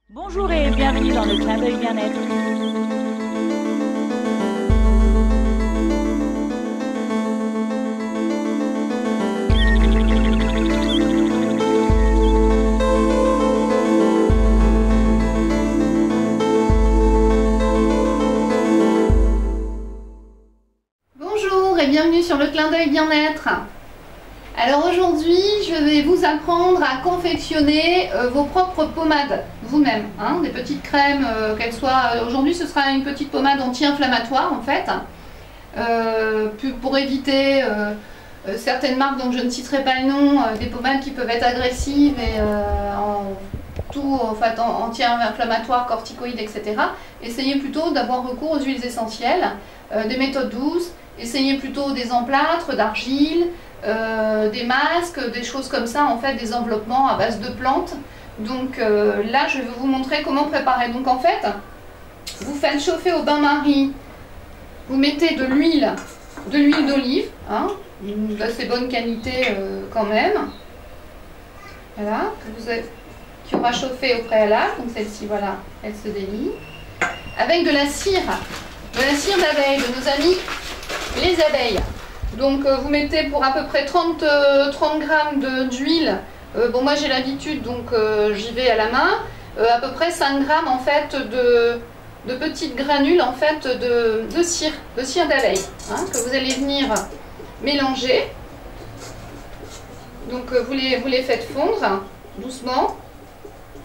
Bonjour et bienvenue dans le clin d'œil bien-être. Bonjour et bienvenue sur le clin d'œil bien-être. Alors aujourd'hui, je vais vous apprendre à confectionner vos propres pommades vous-même, hein, des petites crèmes, qu'elles soient. Aujourd'hui, ce sera une petite pommade anti-inflammatoire en fait, pour éviter certaines marques dont je ne citerai pas le nom, des pommades qui peuvent être agressives et en fait, anti-inflammatoires, corticoïdes, etc. Essayez plutôt d'avoir recours aux huiles essentielles, des méthodes douces. Essayez plutôt des emplâtres, d'argile, des masques, des choses comme ça, en fait, des enveloppements à base de plantes. Donc là, je vais vous montrer comment préparer. Donc en fait, vous faites chauffer au bain-marie, vous mettez de l'huile d'olive, hein, d'assez bonne qualité quand même, voilà, qui aura chauffé au préalable. Donc celle-ci, voilà, elle se délie. Avec de la cire d'abeille, de nos amis les abeilles. Donc vous mettez pour à peu près 30 g d'huile. Bon, moi j'ai l'habitude, donc j'y vais à la main. À peu près 5 g en fait de petites granules en fait de cire d'abeille, hein, que vous allez venir mélanger. Donc vous les faites fondre doucement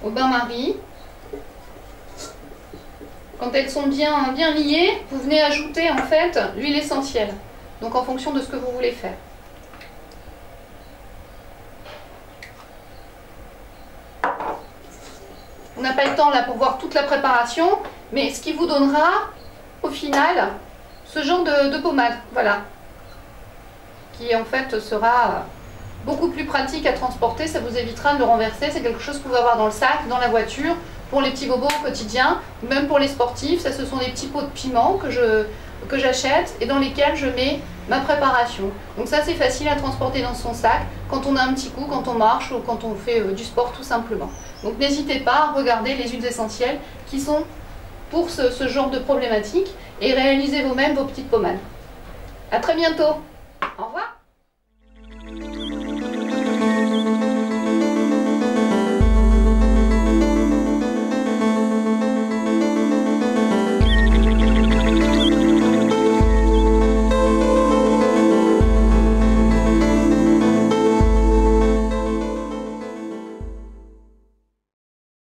au bain-marie. Quand elles sont bien liées, vous venez ajouter en fait l'huile essentielle. Donc en fonction de ce que vous voulez faire. On n'a pas le temps là pour voir toute la préparation, mais ce qui vous donnera au final ce genre de pommade, voilà, qui en fait sera beaucoup plus pratique à transporter. Ça vous évitera de le renverser. C'est quelque chose que vous pouvez avoir dans le sac, dans la voiture, pour les petits bobos au quotidien, même pour les sportifs. Ça, ce sont des petits pots de piment que j'achète et dans lesquels je mets ma préparation. Donc ça, c'est facile à transporter dans son sac quand on a un petit coup, quand on marche ou quand on fait du sport tout simplement. Donc n'hésitez pas à regarder les huiles essentielles qui sont pour ce genre de problématique et réalisez vous-même vos petites pommades. À très bientôt!